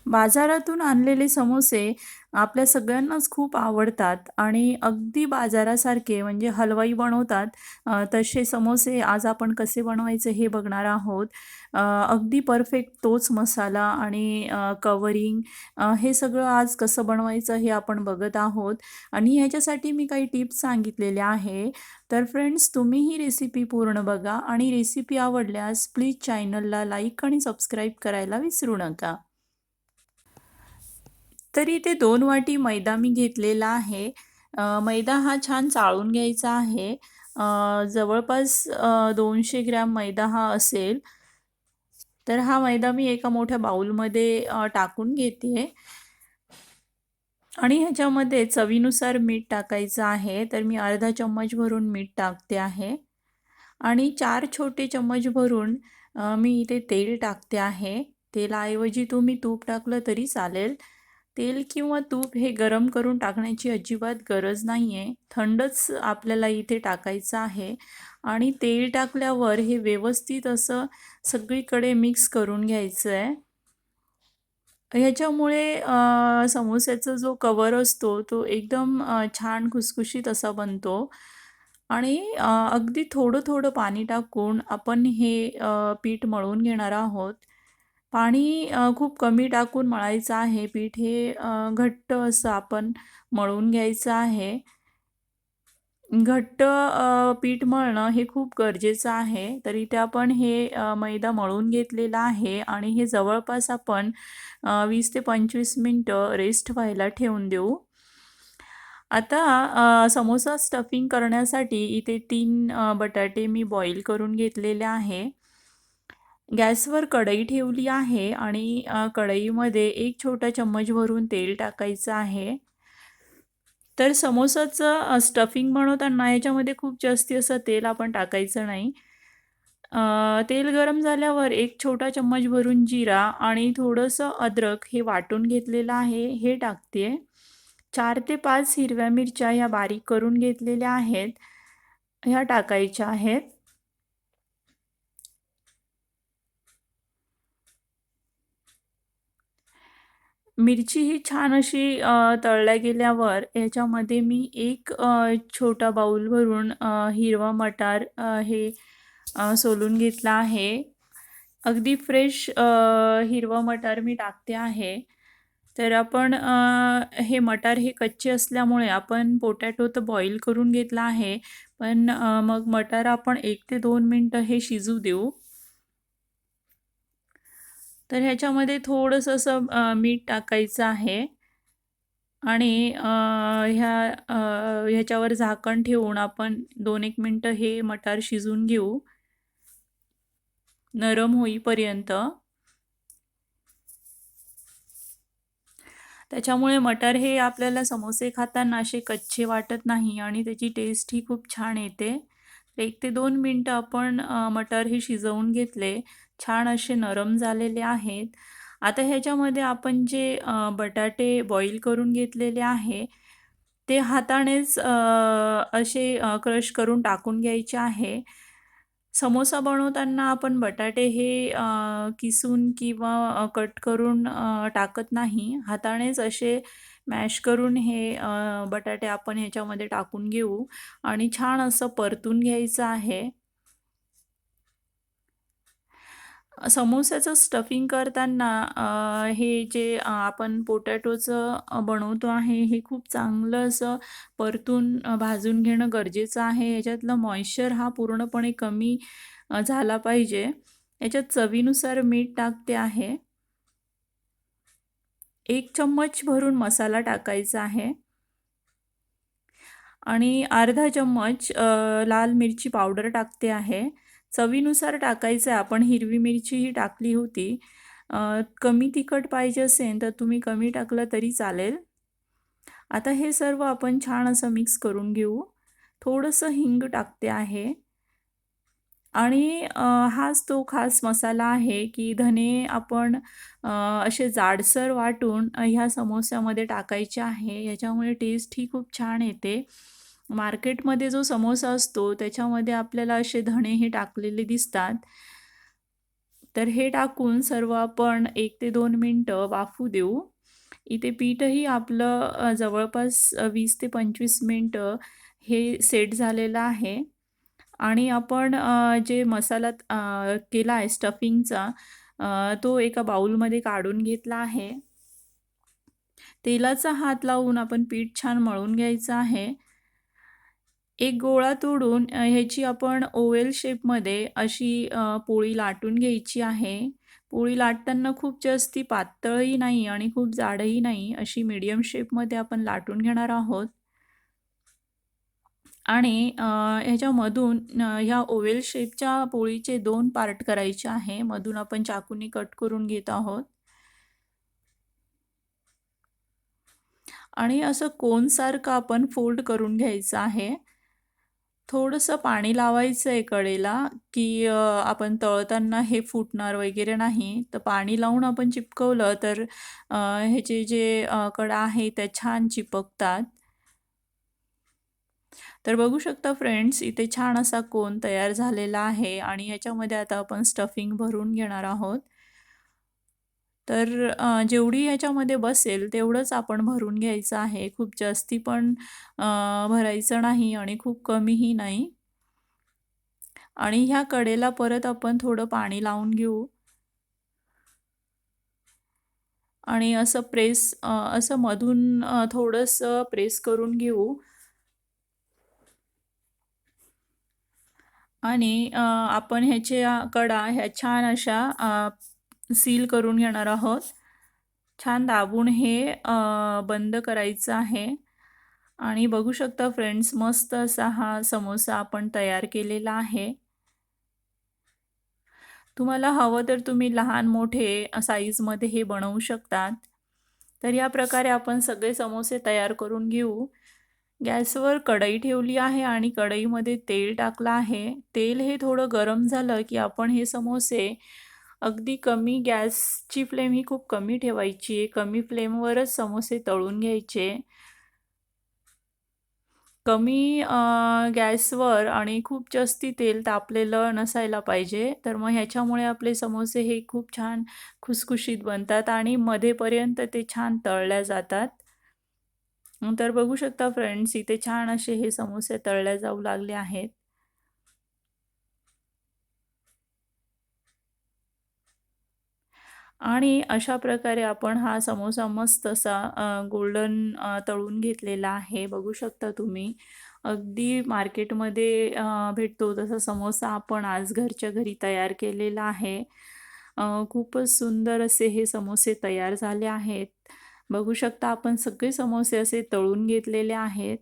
बाजारातून आणलेले समोसे आपल्या सगळ्यांनाच खूप आवडतात आणि अगदी बाजारासारखे म्हणजे हलवाई बनवतात तसे समोसे आज आपण कसे बनवायचे हे बघणार आहोत. अगदी परफेक्ट तोच मसाला आणि कवरिंग हे सगळं आज कसं बनवायचं हे आपण बघत आहोत आणि ह्याच्यासाठी मी काही टिप्स सांगितलेल्या आहे. तर फ्रेंड्स, तुम्ही ही रेसिपी पूर्ण बघा आणि रेसिपी आवडल्यास प्लीज चॅनलला लाईक आणि सबस्क्राईब करायला विसरू नका. तरी ते 2 वाटी मैदा मी घेतलेला आहे. मैदा हा छान चाळून घ्यायचा आहे. जवळपास 200 ग्रॅम मैदा हा असेल. तर हा मैदा मी एका मोठ्या बाउलमध्ये टाकून घेते आणि ह्याच्यामध्ये चवीनुसार मीठ टाकायचं आहे. तर मी अर्धा चम्मच भरून मीठ टाकते आहे आणि 4 छोटे चम्मच भरून मी इथे तेल टाकते आहे. तेलाऐवजी तुम्ही तूप टाकलं तरी चालेल. तेल किंवा तूप हे गरम करून टाकण्याची अजिबात गरज नाही आहे. थंडच आपल्याला इथे टाकायचं आहे आणि तेल टाकल्यावर हे व्यवस्थित असं सगळीकडे मिक्स करून घ्यायचं आहे. ह्याच्यामुळे समोस्याचा जो कवर असतो तो एकदम छान खुसखुशीत असा बनतो आणि अगदी थोडं-थोडं पाणी टाकून आपण हे पीठ मळून घेणार आहोत. पाणी खूप कमी टाकून मळायचं आहे पीठ हे घट्ट असं आपण मळून घ्यायचं आहे. घट्ट पीठ मळणं हे खूप गरजेचं आहे. तर इथे आपण हे मैदा मळून घेतलेला आहे आणि हे जवळपास आपण 20 ते 25 मिनिटं रेस्ट व्हायला ठेवून देऊ. आता समोसा स्टफिंग करण्यासाठी इथे 3 बटाटे मी बॉईल करून घेतलेले आहे. गॅसवर कढई ठेवली आहे आणि कढईमध्ये 1 छोटा चम्मच भरून तेल टाकायचं आहे. तर समोसाचं स्टफिंग बनवताना याच्यामध्ये खूप जास्ती असं तेल आपण टाकायचं नाही. तेल गरम झाल्यावर 1 छोटा चम्मच भरून जिरा आणि थोडंसं अद्रक हे वाटून घेतलेलं आहे, हे टाकते. 4 ते 5 हिरव्या मिरच्या ह्या बारीक करून घेतलेल्या आहेत, ह्या टाकायच्या आहेत. मिरची ही छान अशी तळल्या गेल्यावर याच्यामध्ये मी एक छोटा बाउल भरून हिरवा मटार हे सोलून घेतला आहे. अगदी फ्रेश हिरवा मटार मी टाकते आहे. तर आपण हे मटार हे कच्चे असल्यामुळे आपण पोटॅटो तर बॉईल करून घेतला आहे. पण मग मटार आपण 1 ते 2 मिनिटं हे शिजू देऊ. तर ह्याच्यामध्ये थोडंसं असं मीठ टाकायचं आहे आणि ह्याच्यावर झाकण ठेवून आपण 2-1 मिनिटं हे मटार शिजवून घेऊ, नरम होईपर्यंत. त्याच्यामुळे मटार हे आपल्याला समोसे खाताना असे कच्चे वाटत नाही आणि त्याची टेस्ट ही खूप छान येते. 1 ते 2 मिनिटं आपण मटार हे शिजवून घेतले. छान असे नरम झालेले आहेत. आता ह्याच्यामध्ये आपण जे बटाटे बॉईल करून घेतलेले आहे, ते हातानेच असे क्रश करून टाकून घ्यायचे आहे. समोसा बनवताना आपण बटाटे हे किसून किंवा कट करून टाकत नाही. हातानेच असे मॅश करून हे बटाटे आपण ह्याच्यामध्ये टाकून घेऊ आणि छान असं परतून घ्यायचं आहे. समोस्याचं स्टफिंग करताना हे जे आपण पोटॅटोचं बनवतो आहे, हे खूप चांगलं असं परतून भाजून घेणं गरजेचं आहे. याच्यातलं मॉइश्चर हा पूर्णपणे कमी झाला पाहिजे. याच्यात चवीनुसार मीठ टाकते आहे. 1 चम्मच भरून मसाला टाकायचा आहे आणि अर्धा चम्मच लाल मिरची पावडर टाकते आहे. चवीनुसार टाकायचं आहे. आपण हिरवी मिरचीही टाकली होती. कमी तिखट पाहिजे असेल तर तुम्ही कमी टाकलं तरी चालेल. आता हे सर्व आपण छान असं मिक्स करून घेऊ. थोडंसं हिंग टाकते आहे आणि हाच तो खास मसाला आहे, की धने आपण असे जाडसर वाटून ह्या समोस्यामध्ये टाकायचे आहे. याच्यामुळे टेस्ट ही खूप छान येते. मार्केटमध्ये जो समोसा असतो त्याच्यामध्ये आपल्याला असे धणे हे टाकलेले दिसतात. तर हे टाकून सर्व आपण 1 ते 2 मिनिटं वाफू देऊ. इथे पीठही आपलं जवळपास 20 ते 25 मिनिटं हे सेट झालेलं आहे आणि आपण जे मसाला केला आहे स्टफिंगचा तो एका बाउलमध्ये काढून घेतला आहे. तेलाचा हात लावून आपण पीठ छान मळून घ्यायचं आहे. एक गोळा तोडून ह्याची आपण ओव्हल शेपमध्ये अशी पोळी लाटून घ्यायची आहे. पोळी लाटताना खूप जास्ती पातळही नाही आणि खूप जाडही नाही, अशी मीडियम शेपमध्ये आपण लाटून घेणार आहोत. आणि ह्याच्यामधून ह्या ओव्हल शेपच्या पोळीचे 2 पार्ट करायचे आहे. मधून आपण चाकूने कट करून घेत आहोत. आणि असं कोनसारखं आपण फोल्ड करून घ्यायचं आहे. थोडंसं पाणी लावायचं आहे कडेला, की आपण तळताना हे फुटणार वगैरे नाही. तर पाणी लावून आपण चिपकवलं तर ह्याचे जे कडा आहे त्या छान चिपकतात. तर बघू शकता फ्रेंड्स, इथे छान असा कोन तयार झालेला आहे आणि ह्याच्यामध्ये आता आपण स्टफिंग भरून घेणार आहोत. तर जेवढी ह्याच्यामध्ये बसेल तेवढंच आपण भरून घ्यायचं आहे. खूप जास्ती पण भरायचं नाही आणि खूप कमीही नाही. आणि ह्या कडेला परत आपण थोडं पाणी लावून घेऊ आणि असं मधून थोडंसं प्रेस करून घेऊ आणि आपण ह्याच्या कडा ह्या छान अशा सील करून घेणार आहोत. छान दाबून हे बंद करायचं आहे आणि बघू शकता फ्रेंड्स, मस्त असा हा समोसा आपण तयार केलेला आहे. तुम्हाला हवं तर तुम्ही लहान मोठे साईजमध्ये हे बनवू शकतात. तर या प्रकारे आपण सगळे समोसे तयार करून घेऊ. गॅसवर कढई ठेवली आहे आणि कढईमध्ये तेल टाकलं आहे. तेल हे थोडं गरम झालं की आपण हे समोसे अगदी कमी गॅसची फ्लेम ही खूप कमी ठेवायची. कमी फ्लेमवरच समोसे तळून घ्यायचे. कमी गॅसवर आणि खूप जास्ती तेल तापलेलं नसायला पाहिजे. तर मग ह्याच्यामुळे आपले समोसे हे खूप छान खुसखुशीत बनतात आणि मधेपर्यंत ते छान तळल्या जातात. तर बघू शकता फ्रेंड्स, इथे छान असे हे समोसे तळले जाऊ लागले आहेत. आणि अशा प्रकारे आपण हा समोसा मस्त असा गोल्डन तळून घेतलेला आहे. बघू शकता तुम्ही. अगदी मार्केटमध्ये भेटतो तसा समोसा आपण आज घरच्या घरी तयार केलेला आहे. खूपच सुंदर असे हे समोसे तयार झाले आहेत. बघू शकता आपण सगळे समोसे असे तळून घेतलेले आहेत.